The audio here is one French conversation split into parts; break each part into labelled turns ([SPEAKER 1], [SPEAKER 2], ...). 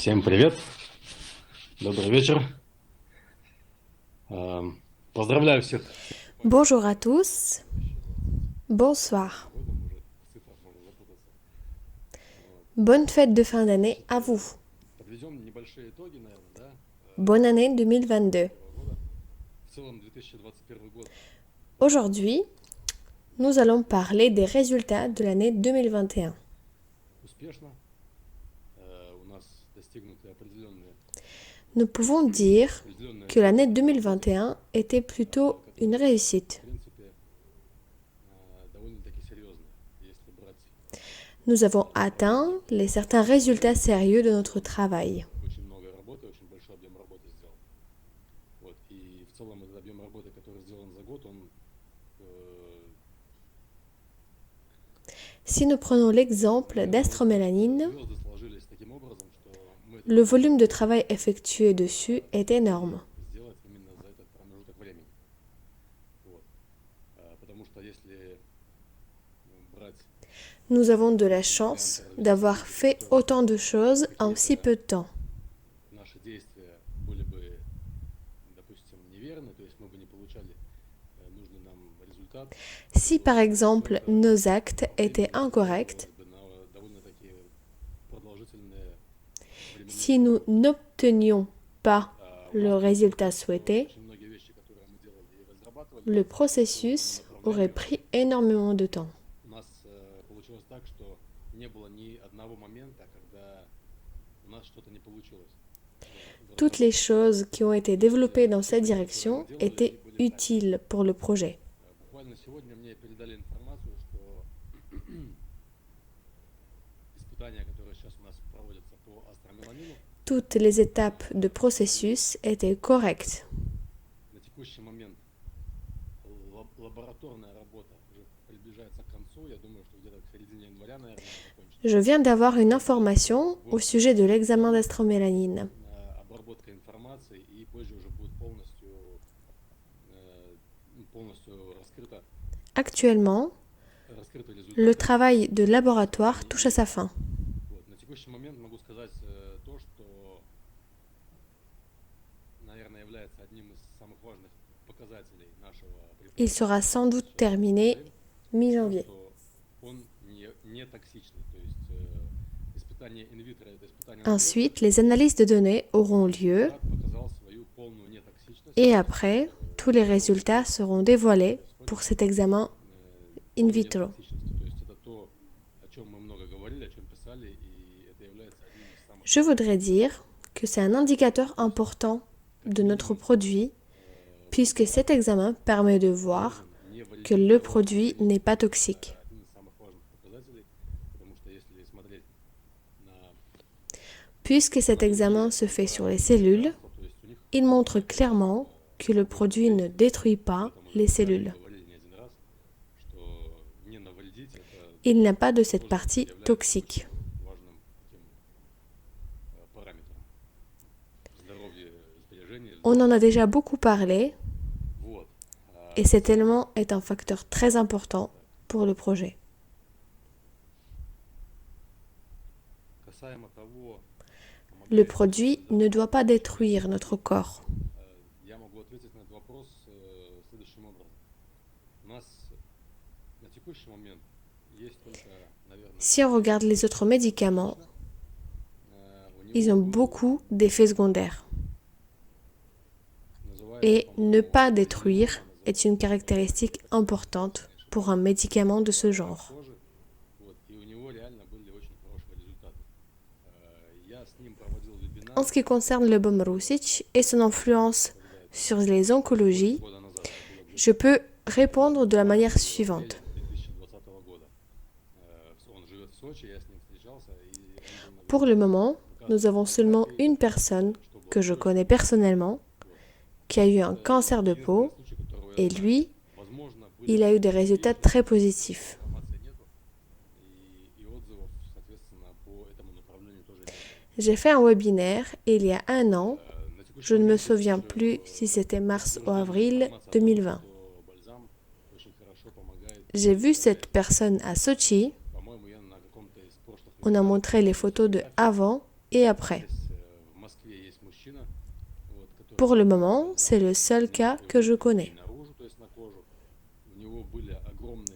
[SPEAKER 1] Всем привет, добрый вечер. Поздравляю всех с
[SPEAKER 2] Bonjour à tous, bonsoir.
[SPEAKER 1] годом, уже в цифрах можно запутаться. Вот.
[SPEAKER 2] Bonne fête de fin d'année à vous.
[SPEAKER 1] Подведем небольшие итоги, наверное, да,
[SPEAKER 2] Bonne année 2022.
[SPEAKER 1] 2021 года. В целом 2021 год
[SPEAKER 2] Aujourd'hui, nous allons parler des résultats de l'année 2021.
[SPEAKER 1] успешно. У нас достигнуты
[SPEAKER 2] Nous pouvons dire
[SPEAKER 1] определенные
[SPEAKER 2] que l'année 2021 était plutôt une réussite.
[SPEAKER 1] в принципе, довольно-таки серьезные, если брать
[SPEAKER 2] Nous avons atteint certains résultats sérieux de notre travail.
[SPEAKER 1] очень много работы, очень большой объем работы сделан. Вот. И в целом этот объем работы, который сделан за год, он
[SPEAKER 2] Si nous prenons l'exemple d'Astromélanine,
[SPEAKER 1] звезды сложились таким образом, что мы
[SPEAKER 2] le volume de travail effectué dessus est énorme.
[SPEAKER 1] сделать именно за этот промежуток времени. Вот. Потому что если брать
[SPEAKER 2] Nous avons de la chance d'avoir fait autant de choses en si peu de temps.
[SPEAKER 1] наши действия были бы, допустим, неверны, то есть мы бы не получали нужный нам результат,
[SPEAKER 2] Si par exemple nos actes étaient incorrects,
[SPEAKER 1] бы на довольно-таки продолжительное временное
[SPEAKER 2] si nous n'obtenions pas
[SPEAKER 1] у
[SPEAKER 2] le
[SPEAKER 1] нас
[SPEAKER 2] résultat souhaité,
[SPEAKER 1] очень многие вещи, которые мы делали и разрабатывали,
[SPEAKER 2] le processus aurait pris énormément de temps.
[SPEAKER 1] у нас получилось так, что не было ни одного момента, когда у нас что-то не получилось.
[SPEAKER 2] Toutes les choses qui ont été développées dans cette direction étaient utiles pour le projet.
[SPEAKER 1] Буквально сегодня мне передали информацию, что испытания, которые сейчас у нас проводятся по астромеланину,
[SPEAKER 2] Toutes les étapes de processus étaient correctes.
[SPEAKER 1] на текущий момент лабораторная работа уже приближается к концу. Я думаю, что где-то к середине января, наверное, закончится.
[SPEAKER 2] Je viens d'avoir une information au sujet de l'examen d'astromélanine.
[SPEAKER 1] Обработка информации и позже уже будет полностью
[SPEAKER 2] Actuellement,
[SPEAKER 1] раскрыты
[SPEAKER 2] le
[SPEAKER 1] результаты.
[SPEAKER 2] travail de laboratoire touche à sa fin.
[SPEAKER 1] Вот. На текущий момент могу сказать то, что, наверное, является одним из самых важных показателей нашего
[SPEAKER 2] Il sera sans doute terminé mi-janvier.
[SPEAKER 1] что он не токсичный. То есть испытание инвитро, это испытание
[SPEAKER 2] Ensuite, les analyses de données auront lieu
[SPEAKER 1] показал свою полную нетоксичность.
[SPEAKER 2] et après, tous les résultats seront dévoilés pour cet examen in vitro.
[SPEAKER 1] То есть это то, о чем мы много говорили, о чем писали, и это является одним из самых
[SPEAKER 2] Je voudrais dire que c'est un indicateur important de notre produit puisque cet examen permet de voir que le produit n'est pas toxique.
[SPEAKER 1] один из самых важных показателей, потому что если смотреть на
[SPEAKER 2] Puisque cet examen se fait sur les cellules,
[SPEAKER 1] то есть у них
[SPEAKER 2] il montre clairement que le produit ne détruit pas les cellules.
[SPEAKER 1] говорили не один раз, что не навредить это
[SPEAKER 2] Il n'a pas de cette partie toxique.
[SPEAKER 1] важным таким параметром здоровья, сбережения.
[SPEAKER 2] On en a déjà beaucoup parlé
[SPEAKER 1] Вот.
[SPEAKER 2] et cet élément est un facteur très important pour le projet.
[SPEAKER 1] Касаемо того,
[SPEAKER 2] Le produit ne doit pas détruire notre corps.
[SPEAKER 1] я могу ответить на этот вопрос следующим образом. У нас на текущий момент есть только, наверное,
[SPEAKER 2] Si on regarde les autres médicaments,
[SPEAKER 1] у него
[SPEAKER 2] ils ont beaucoup d'effets secondaires.
[SPEAKER 1] называется,
[SPEAKER 2] Et ne pas détruire est une caractéristique importante pour un médicament de ce genre.
[SPEAKER 1] тоже, вот, и у него реально были очень хорошие результаты. Я с ним проводил вебинар
[SPEAKER 2] En ce qui concerne le Bomrusic et son influence sur les oncologies,
[SPEAKER 1] года назад, это было
[SPEAKER 2] je peux répondre de la manière suivante.
[SPEAKER 1] 2020 года. Он живет в Сочи, я с ним встречался, и он был
[SPEAKER 2] Pour le moment, nous avons seulement une personne que je connais personnellement qui a eu un cancer de peau
[SPEAKER 1] случай, которого я
[SPEAKER 2] et lui,
[SPEAKER 1] возможно, были
[SPEAKER 2] il a eu des résultats très positifs.
[SPEAKER 1] информации нету, и отзывов, соответственно, по этому направлению тоже нет.
[SPEAKER 2] J'ai fait un webinaire il y a un an,
[SPEAKER 1] На текущий
[SPEAKER 2] je ne me
[SPEAKER 1] момент
[SPEAKER 2] souviens plus si c'était mars ou avril 2020.
[SPEAKER 1] что бальзам очень хорошо помогает.
[SPEAKER 2] J'ai vu cette personne à Sochi,
[SPEAKER 1] По-моему, я на каком-то из прошлых
[SPEAKER 2] on a montré les photos de avant et après.
[SPEAKER 1] вебинаров
[SPEAKER 2] Pour le moment, c'est le seul cas que je connais.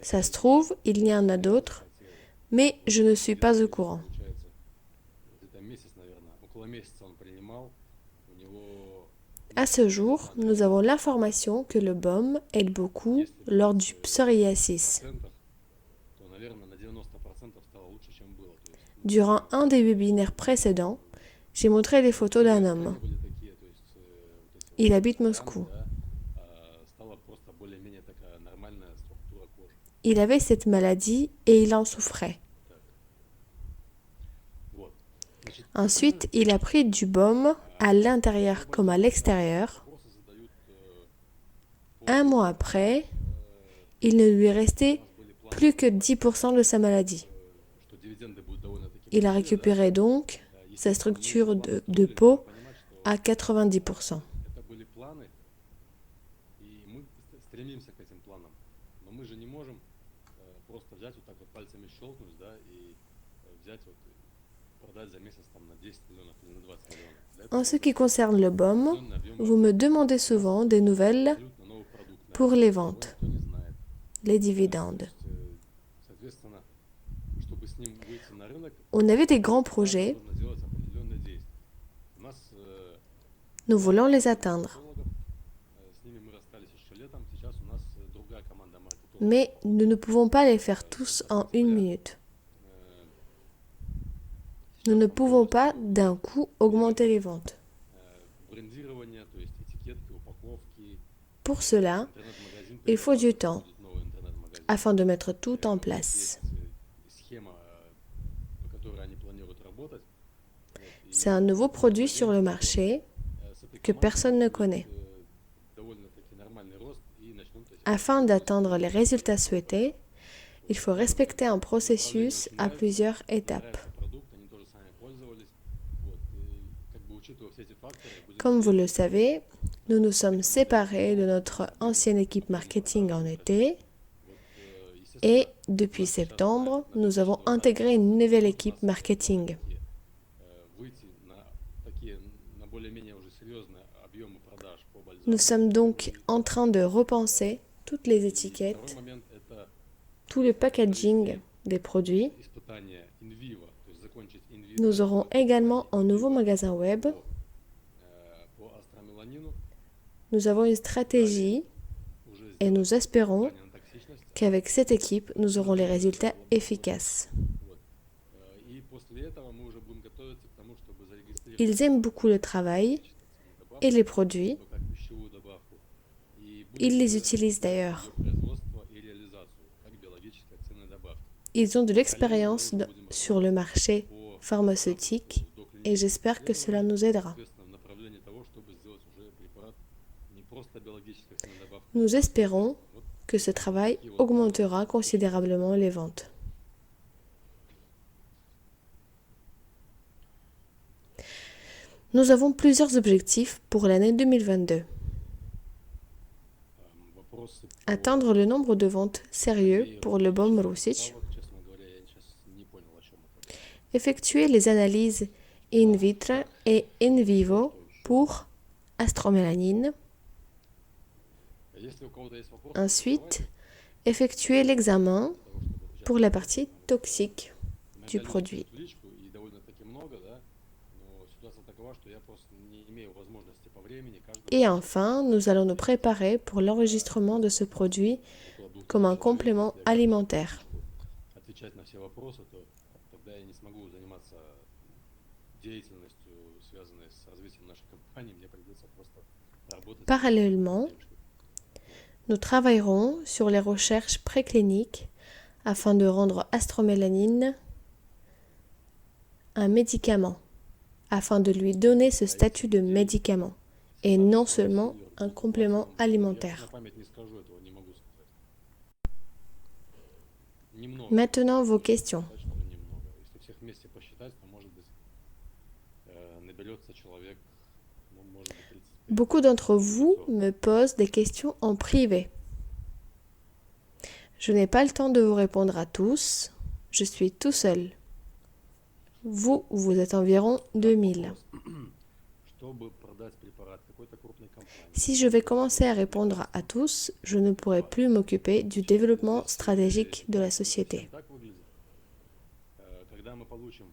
[SPEAKER 2] Ça se trouve, il y en a d'autres, mais je ne suis pas au courant. À ce jour, nous avons l'information que le baume aide beaucoup lors du psoriasis. Durant un des webinaires précédents, j'ai montré des photos d'un homme. Il habite Moscou. Il avait cette maladie et il en souffrait. Ensuite, il a pris du baume à l'intérieur comme à l'extérieur. Un mois après, il ne lui restait plus que 10% de sa maladie. Il a récupéré donc sa structure de peau à 90%. En ce qui concerne le baume, vous me demandez souvent des nouvelles pour les ventes, les dividendes. On avait des grands projets. Nous voulons les atteindre. Mais nous ne pouvons pas les faire tous en une minute. Nous ne pouvons pas d'un coup augmenter les ventes. Pour cela, il faut du temps afin de mettre tout en place. C'est un nouveau produit sur le marché que personne ne connaît. Afin d'atteindre les résultats souhaités, il faut respecter un processus à plusieurs étapes. Comme vous le savez, nous nous sommes séparés de notre ancienne équipe marketing en été et depuis septembre, nous avons intégré une nouvelle équipe marketing. Nous sommes donc en train de repenser toutes les étiquettes, tout le packaging des produits. Nous aurons également un nouveau magasin web. Nous avons une stratégie et nous espérons qu'avec cette équipe, nous aurons les résultats efficaces. Ils aiment beaucoup le travail et les produits. Ils les utilisent d'ailleurs. Ils ont de l'expérience sur le marché pharmaceutique et j'espère que cela nous aidera. Nous espérons que ce travail augmentera considérablement les ventes. Nous avons plusieurs objectifs pour l'année 2022. Atteindre le nombre de ventes sérieux pour le baume Rusic. Effectuer les analyses in vitro et in vivo pour astromélanine. Ensuite, effectuer l'examen pour la partie toxique du produit. Et enfin, nous allons nous préparer pour l'enregistrement de ce produit comme un complément alimentaire. Parallèlement, nous travaillerons sur les recherches précliniques afin de rendre astromélanine un médicament, afin de lui donner ce statut de médicament et non seulement un complément alimentaire. Maintenant, vos questions. Beaucoup d'entre vous me posent des questions en privé. Je n'ai pas le temps de vous répondre à tous. Je suis tout seul. Vous êtes environ 2000.
[SPEAKER 1] продать препарат какой-то крупной компании.
[SPEAKER 2] Si je vais commencer à répondre à tous, je ne pourrai plus m'occuper du développement stratégique de la société.
[SPEAKER 1] Так выглядит. Когда мы получим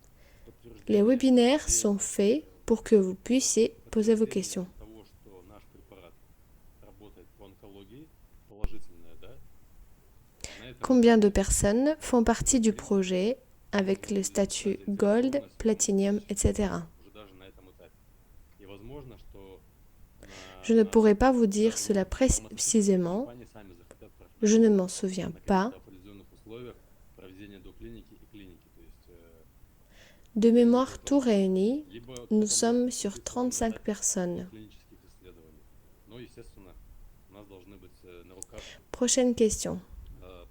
[SPEAKER 2] Les
[SPEAKER 1] подтверждение
[SPEAKER 2] webinaires sont faits pour que vous puissiez poser vos questions.
[SPEAKER 1] того, что наш препарат работает по онкологии, положительное, да? На этом
[SPEAKER 2] Combien de personnes font partie du projet avec le statut Gold, Platinum, etc.
[SPEAKER 1] уже даже на этом этапе. И возможно, что
[SPEAKER 2] Je ne pourrai pas vous dire cela précisément,
[SPEAKER 1] компании сами захотят
[SPEAKER 2] je ne m'en souviens
[SPEAKER 1] на
[SPEAKER 2] pas.
[SPEAKER 1] каких-то определенных условиях проведения доклиники и клиники. То есть
[SPEAKER 2] De mémoire tout réuni,
[SPEAKER 1] либо
[SPEAKER 2] nous
[SPEAKER 1] потом
[SPEAKER 2] sommes sur
[SPEAKER 1] будет
[SPEAKER 2] 35 personnes.
[SPEAKER 1] клинических исследований. Но, естественно, у нас должны быть на руках
[SPEAKER 2] Prochaine question.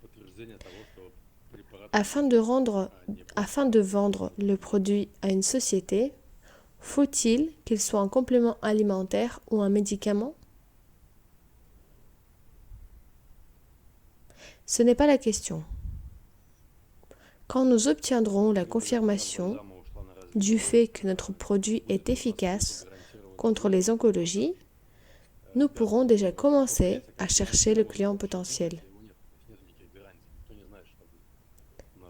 [SPEAKER 1] подтверждение того, что препарат
[SPEAKER 2] Afin de vendre le produit à une société, faut-il qu'il soit un complément alimentaire ou un médicament? Ce n'est pas la question. Quand nous obtiendrons la confirmation du fait que notre produit est efficace contre les oncologies, nous pourrons déjà commencer à chercher le client potentiel.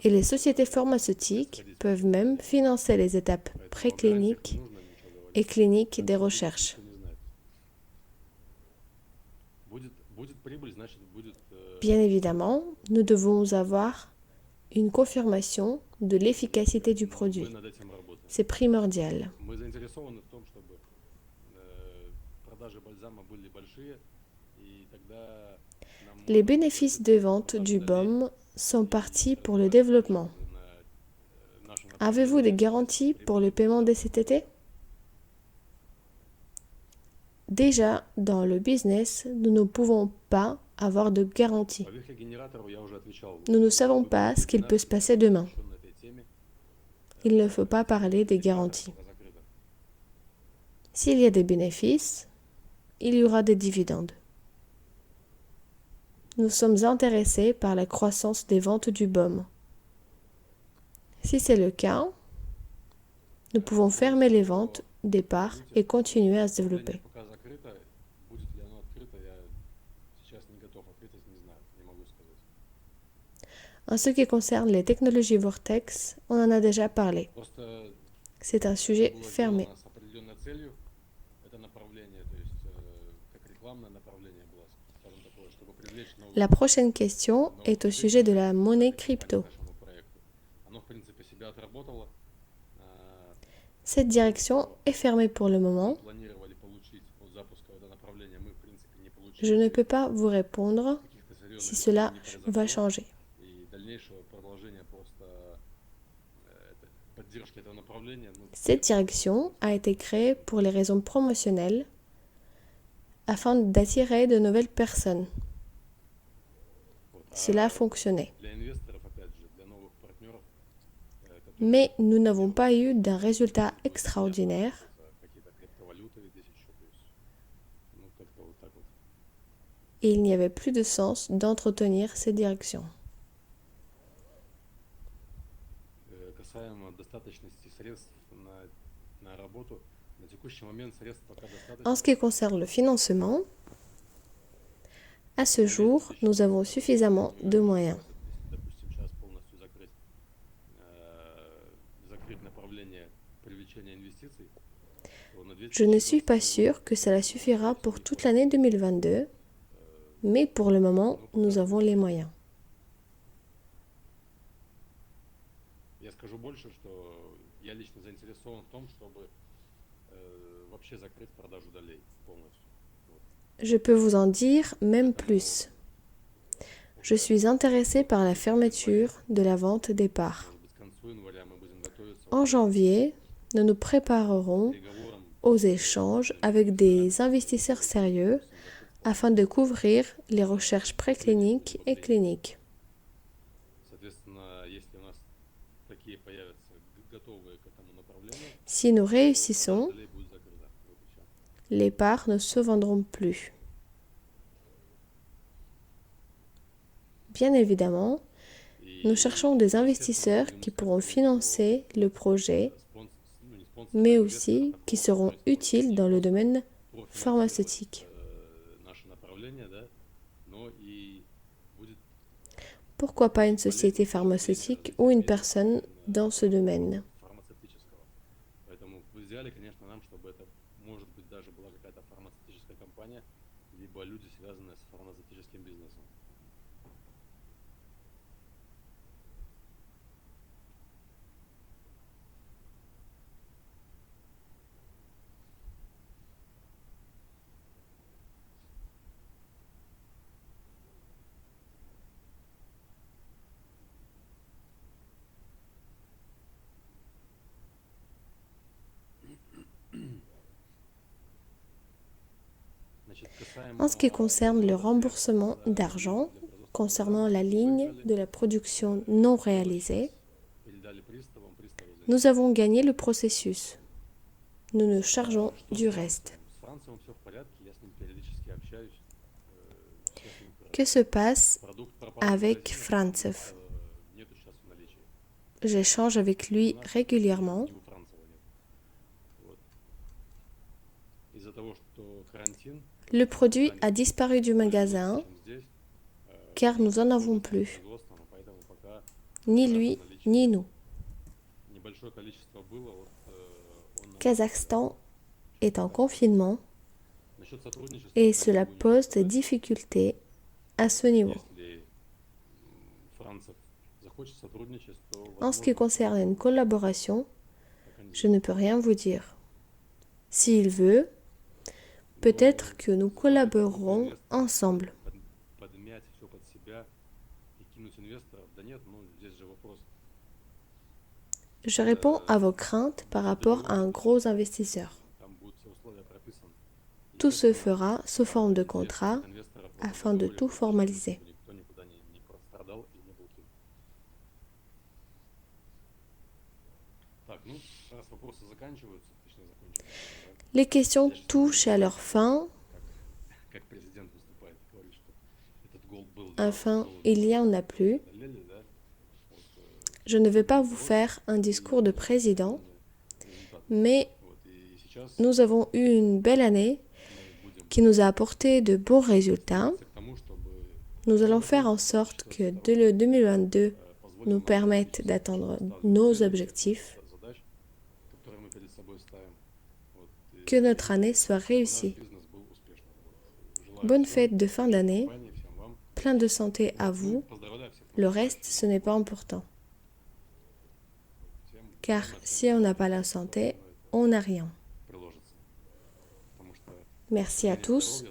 [SPEAKER 2] Et les sociétés pharmaceutiques peuvent même financer les étapes précliniques et cliniques des recherches. Bien évidemment, nous devons avoir une confirmation de l'efficacité du produit. C'est primordial. Les bénéfices de vente du baume sont partis pour le développement. Avez-vous des garanties pour le paiement des CTT? Déjà, dans le business, nous ne pouvons pas avoir de garantie. Nous ne savons pas ce qu'il peut se passer demain. Il ne faut pas parler des garanties. S'il y a des bénéfices, il y aura des dividendes. Nous sommes intéressés par la croissance des ventes du baume. Si c'est le cas, nous pouvons fermer les ventes des parts et continuer à se développer. En ce qui concerne les technologies Vortex, on en a déjà parlé. C'est un sujet fermé. La prochaine question est au sujet de la monnaie crypto. Cette direction est fermée pour le moment. Je ne peux pas vous répondre si cela va changer. Cette direction a été créée pour les raisons promotionnelles afin d'attirer de nouvelles personnes. Cela a fonctionné. Mais nous n'avons pas eu d'un résultat extraordinaire. Et il n'y avait plus de sens d'entretenir cette direction. En ce qui concerne le financement, à ce jour, nous avons suffisamment de moyens. Je ne suis pas sûr que cela suffira pour toute l'année 2022, mais pour le moment, nous avons les moyens. Je peux vous en dire même plus. Je suis intéressé par la fermeture de la vente des parts. En janvier, nous nous préparerons aux échanges avec des investisseurs sérieux afin de couvrir les recherches précliniques et cliniques. Si nous réussissons, les parts ne se vendront plus. Bien évidemment, nous cherchons des investisseurs qui pourront financer le projet mais aussi qui seront utiles dans le domaine pharmaceutique. Pourquoi pas une société pharmaceutique ou une personne dans ce domaine?
[SPEAKER 1] Поэтому в идеале, конечно, нам, чтобы это, может быть, даже была какая-то фармацевтическая компания, либо люди, связанные с фармацевтическим бизнесом.
[SPEAKER 2] En ce qui concerne le remboursement d'argent, concernant la ligne de la production non réalisée, nous avons gagné le processus. Nous nous chargeons du reste. Que se passe avec Frantsev? J'échange avec lui régulièrement. Le produit a disparu du magasin car nous en avons plus. Ni lui, ni nous. Kazakhstan est en confinement et cela pose des difficultés à ce niveau. En ce qui concerne une collaboration, je ne peux rien vous dire. S'il veut, peut-être que nous collaborerons ensemble. Je réponds à vos craintes par rapport à un gros investisseur. Tout se fera sous forme de contrat afin de tout formaliser. Les questions touchent à leur fin. Enfin, il n'y en a plus. Je ne vais pas vous faire un discours de président, mais nous avons eu une belle année qui nous a apporté de bons résultats. Nous allons faire en sorte que le 2022 nous permette d'atteindre nos objectifs, que notre année soit réussie. Bonne fête de fin d'année, plein de santé à vous. Le reste, ce n'est pas important. Car si on n'a pas la santé, on n'a rien. Merci à tous.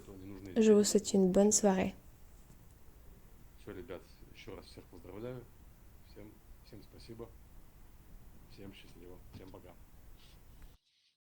[SPEAKER 2] Je vous souhaite une bonne soirée.
[SPEAKER 1] Все, ребят, еще раз всех поздравляю. Всем спасибо. Всем счастливо. Всем пока.